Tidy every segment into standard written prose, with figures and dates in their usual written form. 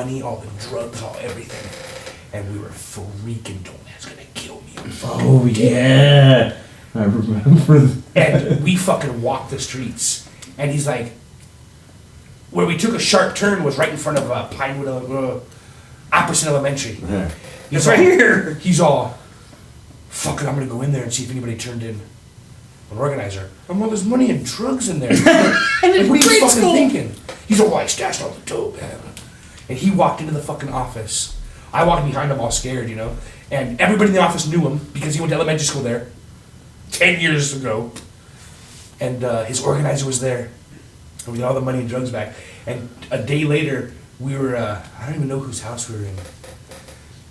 money, all the drugs, all everything. And we were freaking, Don't Man's gonna kill me. Oh, yeah. I remember that. And we fucking walked the streets. And he's like, where we took a sharp turn was right in front of Pinewood, Apperson Elementary. Yeah. He's right here. He's all, fuck it, I'm gonna go in there and see if anybody turned in an organizer. I'm all, there's money and drugs in there. Like, what are you fucking thinking? He's all, well, I stashed all the dope, man. And he walked into the fucking office. I walked behind him all scared, you know? And everybody in the office knew him because he went to elementary school there 10 years ago. And his organizer was there. And we got all the money and drugs back. And a day later, we were, I don't even know whose house we were in.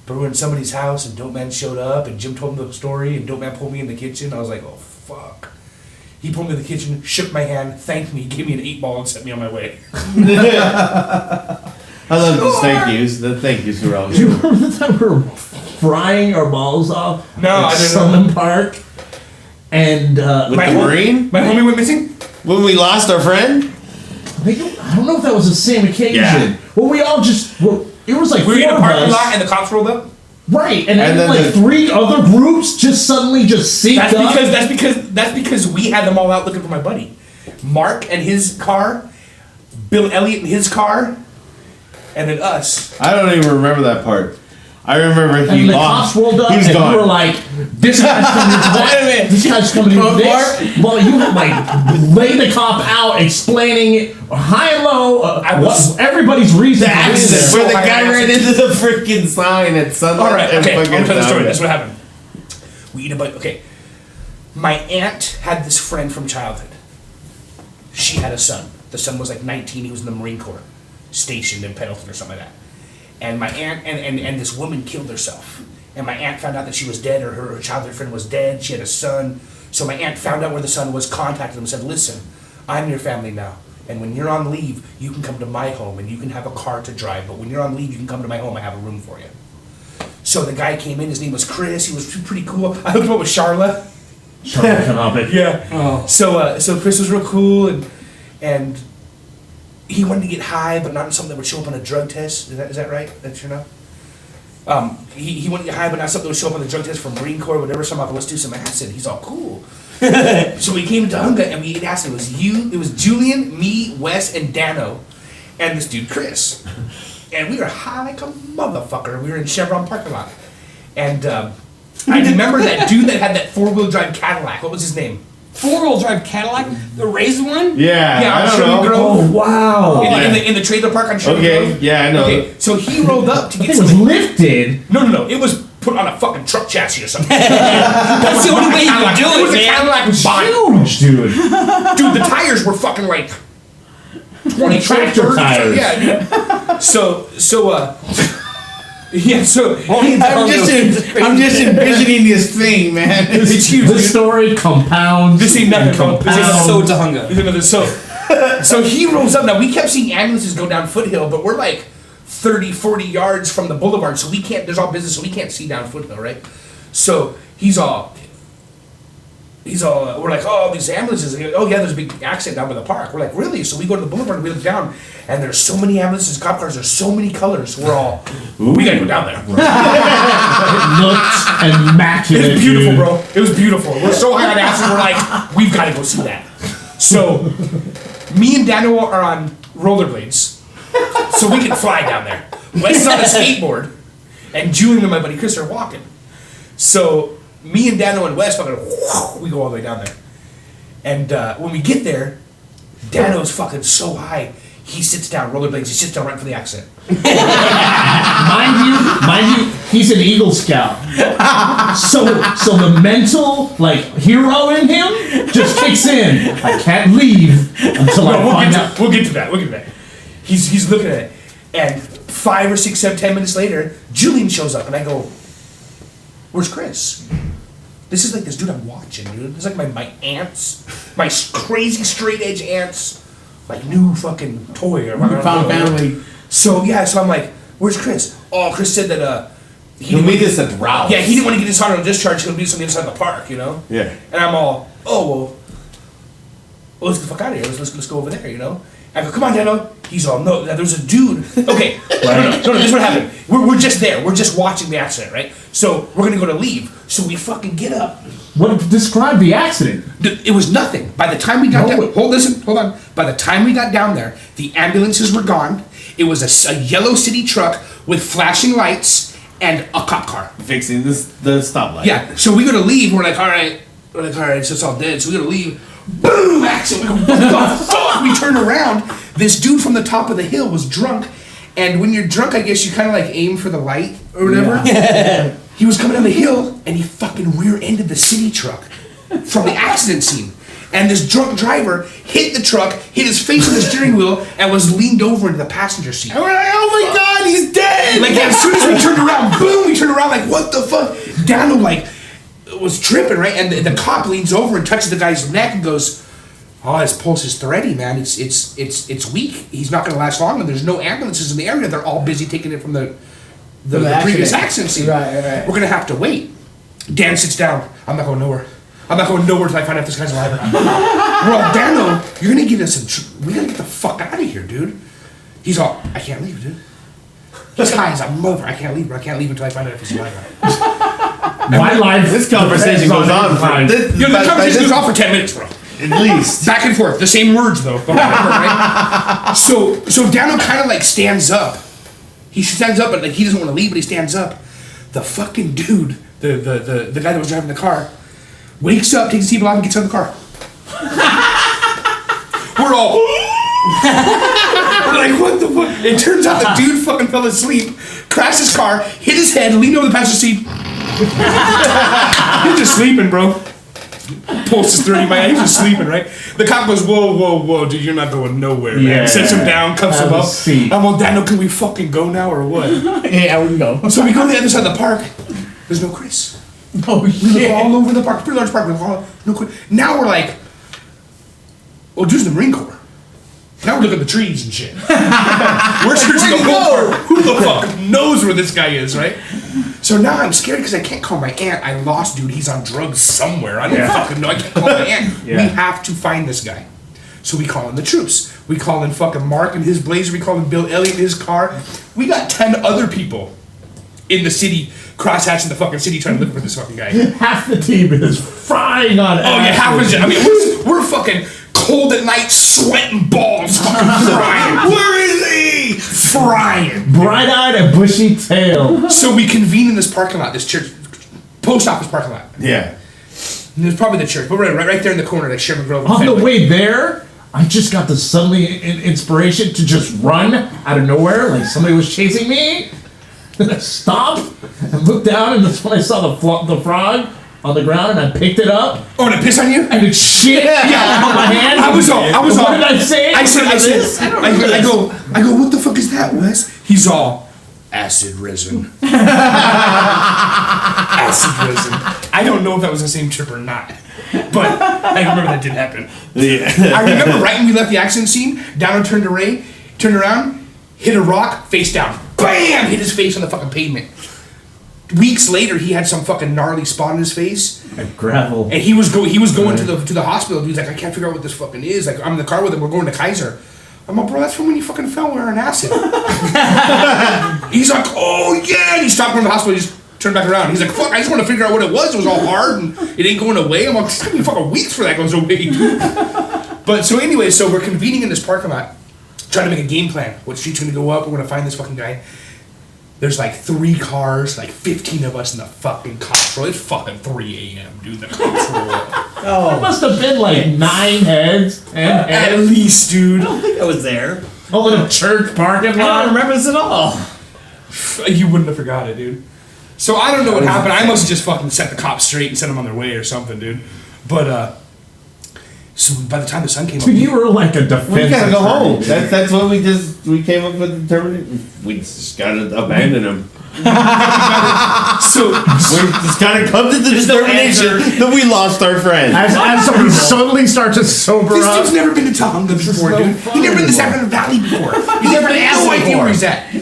But we were in somebody's house, and Dope Man showed up, and Jim told him the story, and Dope Man pulled me in the kitchen. I was like, oh, fuck. He pulled me in the kitchen, shook my hand, thanked me, gave me an 8-ball, and sent me on my way. I love those thank yous. The thank yous were always. Do you remember the time we were frying our balls off? No, at I didn't Summon Park? And, With the Marine? My homie went missing? When we lost our friend? I don't know if that was the same occasion. Yeah. Well, we all just, it was like We were in a 4 parking of us. lot, and the cops rolled up? Right, and then then like 3 other groups just suddenly just synced up. That's because we had them all out looking for my buddy. Mark and his car, Bill Elliott and his car, and then us. I don't even remember that part. I remember he And the lost. cops rolled up, He's and gone. we were like, "This guy's coming to Wait a minute. This guy's coming to this." Well, you like lay the cop out, explaining high and low. Everybody's reason. The for being accident there. where the guy ran into the freaking sign at Sunlight. All right, okay, I'm gonna tell the story. That's That's what happened. We eat a bite. Okay, my aunt had this friend from childhood. She had a son. The son was like 19. He was in the Marine Corps, stationed in Pendleton or something like that. And my aunt and this woman killed herself. And my aunt found out that she was dead, or her childhood friend was dead. She had a son. So my aunt found out where the son was, contacted him, and said, "Listen, I'm your family now. And when you're on leave, you can come to my home, and you can have a car to drive. But when you're on leave, you can come to my home. I have a room for you." So the guy came in. His name was Chris. He was pretty cool. I hooked him up with Charla. Charlie Canopic. Yeah. Oh. So Chris was real cool, and he wanted to get high, but not in something that would show up on a drug test. Is that right? That's your know? He wanted to get high, but not something that would show up on the drug test from Marine Corps, whatever. So I'm like, let's do some acid. He's all cool. So we came to Tujunga and we ate acid. It was Julian, me, Wes, and Dano, and this dude Chris. And we were high like a motherfucker. We were in Chevron parking lot. And I remember that dude that had that 4-wheel drive Cadillac. What was his name? 4-wheel drive Cadillac, the raised one. Yeah, Yeah, I on don't Sherman know. Grove. Oh wow! In the trailer park on Sherman Okay, Grove. yeah, I know. Okay, so he rolled up to get It was something. lifted. No, it was put on a fucking truck chassis or something. That's the only way you can do It was it, a man. Cadillac body. Huge, dude. Dude, the tires were fucking like 20 Tractor tractors. tires. Yeah, dude. Yeah, so I'm just envisioning this thing, man. it's huge. The dude. story compounds. This ain't nothing. and This is This is compounds. so Tujunga. So he rolls up. Now we kept seeing ambulances go down Foothill, but we're like 30, 40 yards from the boulevard, so we can't. There's all business, so we can't see down Foothill, right? So he's all. We're like, oh, these ambulances. Oh yeah, there's a big accident down by the park. We're like, really? So we go to the boulevard and we look down, and there's so many ambulances, cop cars. There's so many colors. We're all, we gotta go down there. It looked immaculate. It was beautiful, dude. bro. It was beautiful. We're so high on acid. We're like, we've got to go see that. So, me and Daniel are on rollerblades, so we can fly down there. Wes is on a skateboard, and Julian and my buddy Chris are walking. So, me and Daniel and Wes fucking, we go all the way down there. And when we get there, Dano's fucking so high, he sits down, rollerblades, he sits down right for the accident. Mind you, he's an Eagle Scout. So the mental hero in him just kicks in. I can't leave until I find out. We'll get to that. He's looking at it, and 5 or 6, 7, 10 minutes later, Julian shows up, and I go, "Where's Chris?" This is like this dude I'm watching, dude. This is like my aunts, my crazy straight edge aunts, like new fucking toy or whatever. Found family. So I'm like, "Where's Chris?" Oh, Chris said that He'll meet us at Ralph's. yeah, he didn't want to get his on discharge. He'll meet us on the inside of the park, you know. Yeah. And I'm all, oh well, let's get the fuck out of here. Let's go over there, you know. I go, come on, Dano. He's all, no, there's a dude. Okay, no, this is what happened. We're just there. We're just watching the accident, right? So we're gonna go to leave. So we fucking get up. What describe the accident? It was nothing. By the time we got down, hold on. By the time we got down there, the ambulances were gone. It was a yellow city truck with flashing lights and a cop car. Fixing the stoplight. Yeah, so we go to leave. We're like, all right, so it's all dead. So we go to leave. Boom! Accident. We go, what the fuck? We turn around. This dude from the top of the hill was drunk. And when you're drunk, I guess you kind of like aim for the light or whatever. Yeah. He was coming down the hill and he fucking rear-ended the city truck from the accident scene. And this drunk driver hit the truck, hit his face on the steering wheel, and was leaned over into the passenger seat. And we're like, oh my god, he's dead! Like, as soon as we turned around, boom, we turned around, like, what the fuck? Dano, like, was tripping, right? And the cop leans over and touches the guy's neck and goes, oh, his pulse is thready, man. It's weak. He's not going to last long, and there's no ambulances in the area. They're all busy taking it from the previous accident scene. Right. We're going to have to wait. Dan sits down. I'm not going nowhere. I'm not going nowhere until I find out if this guy's alive. We're all, Dano, you're going to get us we got to get the fuck out of here, dude. He's all, I can't leave, dude. He's high as a mover. I can't leave until I find out if he's alive. My life. This conversation goes on for the conversation goes on for 10 minutes, bro. At least. Back and forth, the same words though. Right? So Dano kind of like stands up. He stands up, but like he doesn't want to leave, but he stands up. The fucking dude, the guy that was driving the car, wakes up, takes his seatbelt off, and gets out of the car. We're all we're like, what the fuck? It turns out the dude fucking fell asleep, crashed his car, hit his head, leaned over the passenger seat. He's just sleeping, bro. Pulse is 30, man. He's just sleeping, right? The cop goes, whoa, dude, you're not going nowhere, man. Yeah. Sets him down, cuffs him up. Seat. I'm all, Daniel, can we fucking go now or what? Yeah, we can go. So we go to the other side of the park. There's no Chris. Oh, We look all over the park, pretty large park. We look all, no Chris. Now we're like, well, dude's the Marine Corps. Now we're looking at the trees and shit. We're searching the whole park. Who the fuck knows where this guy is, right? So now I'm scared because I can't call my aunt. I lost dude. He's on drugs somewhere. I don't fucking know. I can't call my aunt. We have to find this guy. So we call in the troops. We call in fucking Mark and his blazer. We call in Bill Elliott and his car. We got 10 other people in the city, crosshatching the fucking city trying to look for this fucking guy. Half the team is frying on it. Oh yeah, half of it. I mean, we're fucking cold at night, sweating balls, fucking frying. Where is he? Frying. Bright-eyed and bushy tail. So we convene in this parking lot, this church, post office parking lot. Yeah. And there's probably the church, but we're right there in the corner, like Sherman Grove. On the way there, I just got the suddenly inspiration to just run out of nowhere, like somebody was chasing me. Then I stopped and looked down, and that's when I saw the frog on the ground, and I picked it up. Oh, and it pissed on you? And it shit on my hand. I was all. What did I say? I go, what the fuck is that, Wes? He's all, acid resin. Acid resin. I don't know if that was the same trip or not. But I remember that did happen. Yeah. I remember right when we left the accident scene, Downer turned around, hit a rock, face down. Bam! Hit his face on the fucking pavement. Weeks later, he had some fucking gnarly spot in his face. Gravel. And he was going to the hospital. He's like, I can't figure out what this fucking is. Like, I'm in the car with him. We're going to Kaiser. I'm like, bro, that's from when you fucking fell wearing acid. He's like, oh yeah. And he stopped going to the hospital. He just turned back around. He's like, fuck, I just want to figure out what it was. It was all hard and it ain't going away. I'm like, it's taking me fucking weeks for that goes away, dude. But so anyway, so we're convening in this parking lot, trying to make a game plan. What street's gonna go up? We're gonna find this fucking guy. There's like 3 cars, like 15 of us in the fucking cops roll. It's fucking 3 a.m., dude. The cops roll up. There must have been like 9 heads, 10 heads. At least, dude. I don't think I was there. A little church parking I don't lot. remember this at all. You wouldn't have forgot it, dude. So I don't know what happened. I must have just fucking set the cops straight and sent them on their way or something, dude. But, so by the time the sun came up... You were like a defense. We gotta go home. That's what we came up with the determination. We just gotta abandon him. So We just gotta come to the determination that we lost our friend. As we suddenly start to sober this up. dude's never been to Tujunga before, dude. He never been to Sacramento Valley before. He's never had no idea where he's at.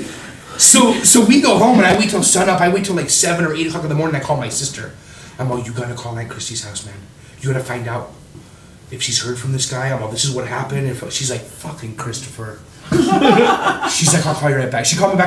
So we go home and I wait till sun up. I wait till like 7 or 8 o'clock in the morning. I call my sister. I'm all, you gotta call Aunt Christie's house, man. You gotta find out. if she's heard from this guy, I'm all, this is what happened. If she's like, fucking Christopher. She's like, I'll call you right back. She called me back.